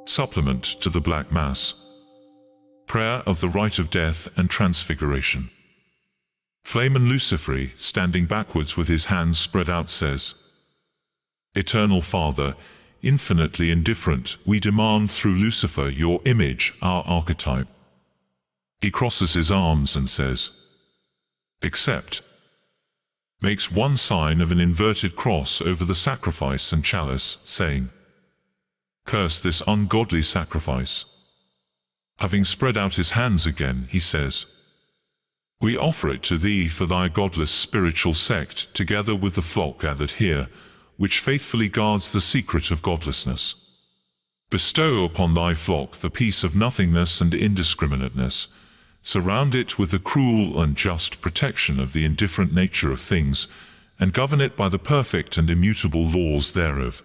Supplement to the Black Mass. Prayer of the Rite of Death and Transfiguration. Flamen Luciferi, standing backwards with his hands spread out, says, Eternal Father, infinitely indifferent, we demand through Lucifer your image, our archetype. He crosses his arms and says, Accept. Makes one sign of an inverted cross over the sacrifice and chalice, saying, Curse this ungodly sacrifice. Having spread out his hands again, he says, We offer it to thee for thy godless spiritual sect, together with the flock gathered here, which faithfully guards the secret of godlessness. Bestow upon thy flock the peace of nothingness and indiscriminateness. Surround it with the cruel and just protection of the indifferent nature of things, and govern it by the perfect and immutable laws thereof.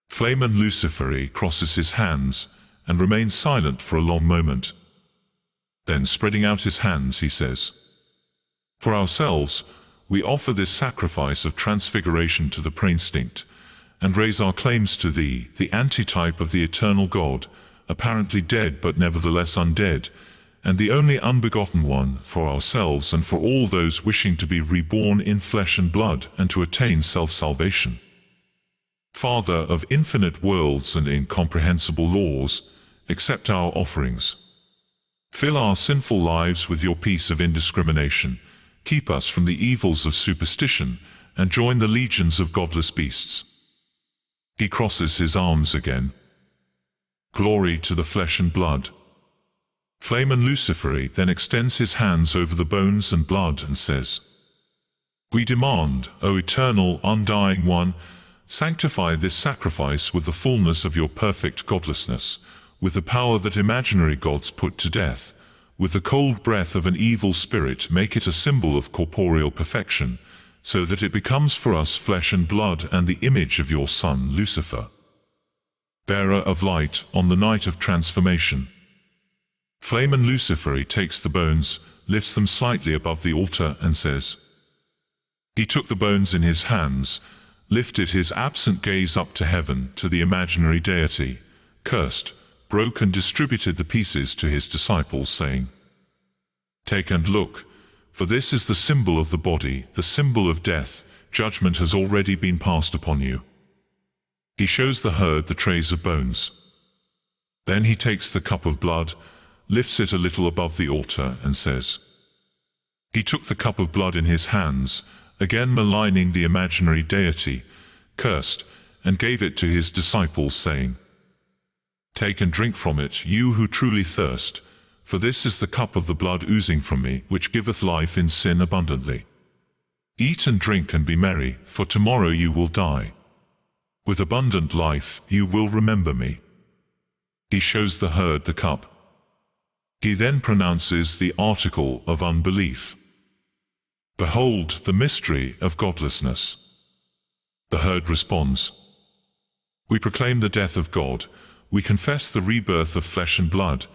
Flamen Luciferi crosses his hands and remains silent for a long moment. Then, spreading out his hands, he says, For ourselves, we offer this sacrifice of transfiguration to the preinstinct, and raise our claims to thee, the antitype of the eternal God, apparently dead but nevertheless undead, and the only unbegotten one, for ourselves and for all those wishing to be reborn in flesh and blood and to attain self-salvation. Father of infinite worlds and incomprehensible laws, accept our offerings. Fill our sinful lives with your peace of indiscrimination, keep us from the evils of superstition, and join the legions of godless beasts. He crosses his arms again. Glory to the flesh and blood. Flamen Luciferi then extends his hands over the bones and blood and says, We demand, O eternal, undying one, sanctify this sacrifice with the fullness of your perfect godlessness, with the power that imaginary gods put to death, with the cold breath of an evil spirit make it a symbol of corporeal perfection, so that it becomes for us flesh and blood and the image of your Son, Lucifer. Bearer of light on the night of transformation. Flamen Luciferi takes the bones, lifts them slightly above the altar and says, He took the bones in his hands, lifted his absent gaze up to heaven, to the imaginary deity, cursed, broke and distributed the pieces to his disciples, saying, Take and look, for this is the symbol of the body, the symbol of death. Judgment has already been passed upon you. He shows the herd the trays of bones. Then he takes the cup of blood, lifts it a little above the altar, and says, He took the cup of blood in his hands, again maligning the imaginary deity, cursed, and gave it to his disciples, saying, Take and drink from it, you who truly thirst, for this is the cup of the blood oozing from me, which giveth life in sin abundantly. Eat and drink and be merry, for tomorrow you will die. With abundant life you will remember me. He shows the herd the cup. He then pronounces the article of unbelief. Behold the mystery of godlessness. The herd responds, We proclaim the death of God, we confess the rebirth of flesh and blood,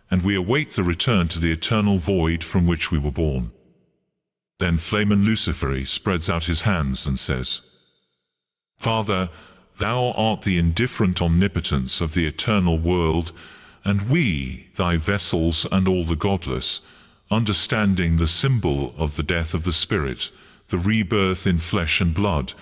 and we await the return to the eternal void from which we were born. Then Flamen Luciferi spreads out his hands and says, Father, thou art the indifferent omnipotence of the eternal world, and we, thy vessels and all the godless, understanding the symbol of the death of the spirit, the rebirth in flesh and blood,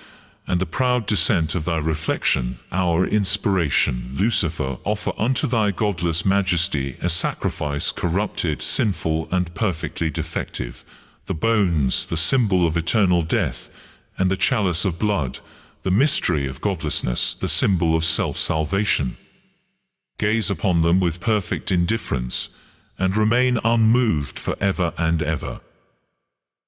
and the proud descent of thy reflection, our inspiration, Lucifer, offer unto thy godless majesty a sacrifice corrupted, sinful, and perfectly defective, the bones, the symbol of eternal death, and the chalice of blood, the mystery of godlessness, the symbol of self-salvation. Gaze upon them with perfect indifference, and remain unmoved for ever and ever.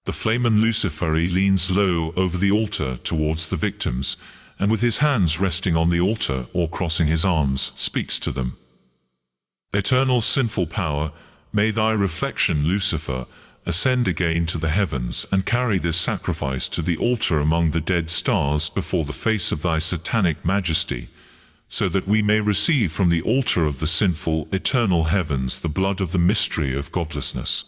The Flamen Luciferi leans low over the altar towards the victims, and with his hands resting on the altar or crossing his arms, speaks to them. Eternal sinful power, may thy reflection, Lucifer, ascend again to the heavens and carry this sacrifice to the altar among the dead stars before the face of thy satanic majesty, so that we may receive from the altar of the sinful, eternal heavens the blood of the mystery of godlessness.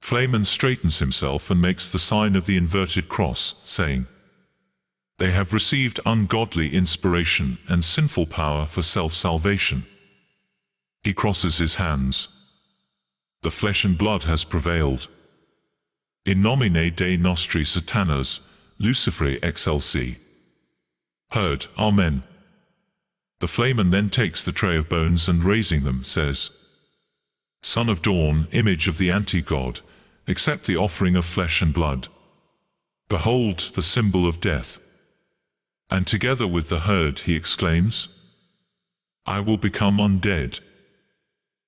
Flamen straightens himself and makes the sign of the inverted cross, saying, They have received ungodly inspiration and sinful power for self-salvation. He crosses his hands. The flesh and blood has prevailed. In nomine Dei nostri Satanas, Luciferi excelsi. Heard, Amen. The flamen then takes the tray of bones and raising them, says, Son of dawn, image of the anti-God, accept the offering of flesh and blood. Behold the symbol of death. And together with the herd he exclaims, I will become undead.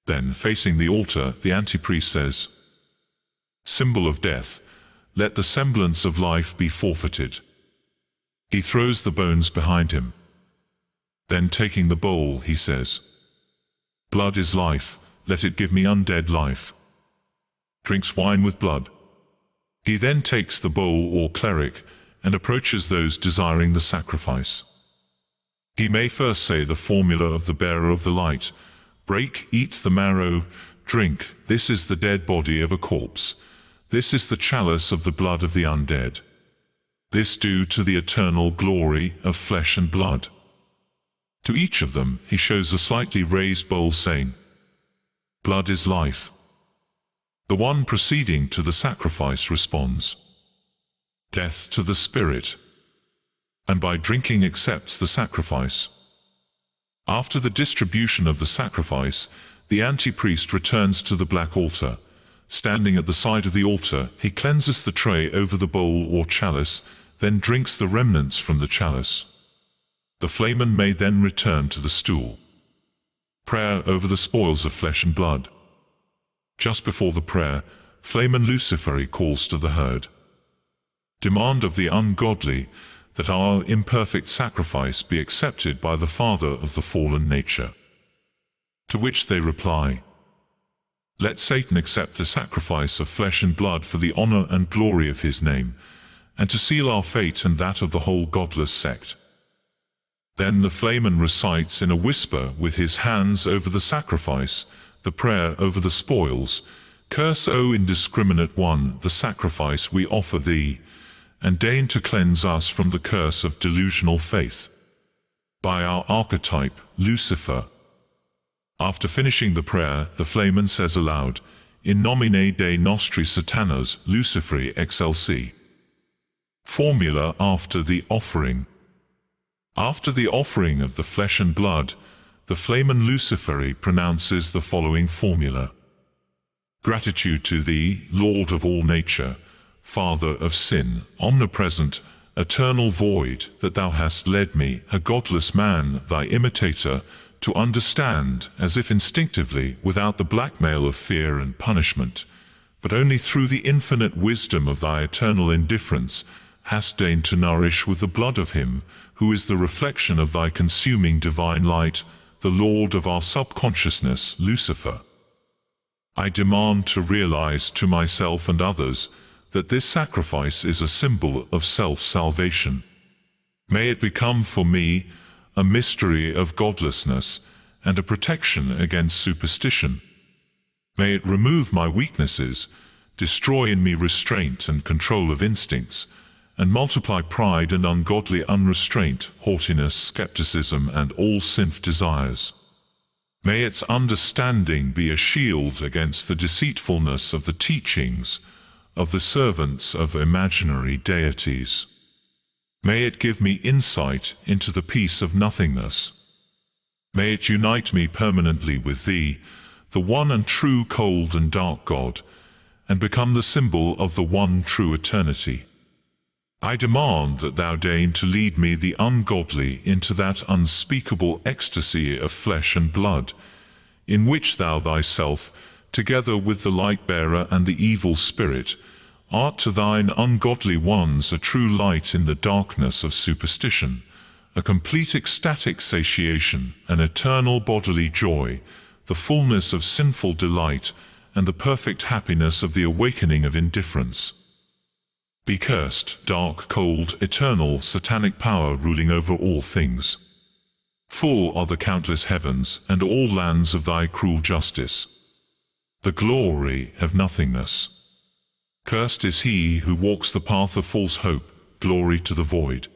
Then, facing the altar, the antipriest says, Symbol of death, let the semblance of life be forfeited. He throws the bones behind him. Then taking the bowl, he says, Blood is life, let it give me undead life. Drinks wine with blood. He then takes the bowl or cleric and approaches those desiring the sacrifice. He may first say the formula of the bearer of the light, Break, eat the marrow, drink, this is the dead body of a corpse, this is the chalice of the blood of the undead. This do to the eternal glory of flesh and blood. To each of them he shows a slightly raised bowl saying, Blood is life. The one proceeding to the sacrifice responds, Death to the spirit, and by drinking accepts the sacrifice. After the distribution of the sacrifice, the antipriest returns to the black altar. Standing at the side of the altar, he cleanses the tray over the bowl or chalice, then drinks the remnants from the chalice. The flamen may then return to the stool. Prayer over the spoils of flesh and blood. Just before the prayer, Flamen Luciferi calls to the herd. Demand of the ungodly that our imperfect sacrifice be accepted by the Father of the fallen nature. To which they reply, Let Satan accept the sacrifice of flesh and blood for the honor and glory of his name, and to seal our fate and that of the whole godless sect. Then the flamen recites in a whisper with his hands over the sacrifice, the prayer over the spoils, Curse, O indiscriminate one, the sacrifice we offer thee, and deign to cleanse us from the curse of delusional faith. By our archetype, Lucifer. After finishing the prayer, the flamen says aloud, In nomine Dei nostri Satanas, Luciferi excelsi. Formula after the offering. After the offering of the flesh and blood, the Flamen Luciferi pronounces the following formula. Gratitude to thee, Lord of all nature, Father of sin, omnipresent, eternal void, that thou hast led me, a godless man, thy imitator, to understand, as if instinctively, without the blackmail of fear and punishment, but only through the infinite wisdom of thy eternal indifference, hast deigned to nourish with the blood of him, who is the reflection of thy consuming divine light, the Lord of our subconsciousness, Lucifer. I demand to realize to myself and others that this sacrifice is a symbol of self-salvation. May it become for me a mystery of godlessness and a protection against superstition. May it remove my weaknesses, destroy in me restraint and control of instincts, and multiply pride and ungodly unrestraint, haughtiness, skepticism, and all sinful desires. May its understanding be a shield against the deceitfulness of the teachings of the servants of imaginary deities. May it give me insight into the peace of nothingness. May it unite me permanently with thee, the one and true cold and dark God, and become the symbol of the one true eternity. I demand that thou deign to lead me the ungodly into that unspeakable ecstasy of flesh and blood, in which thou thyself, together with the light-bearer and the evil spirit, art to thine ungodly ones a true light in the darkness of superstition, a complete ecstatic satiation, an eternal bodily joy, the fullness of sinful delight, and the perfect happiness of the awakening of indifference. Be cursed, dark, cold, eternal, satanic power ruling over all things. Full are the countless heavens and all lands of thy cruel justice. The glory of nothingness. Cursed is he who walks the path of false hope, glory to the void.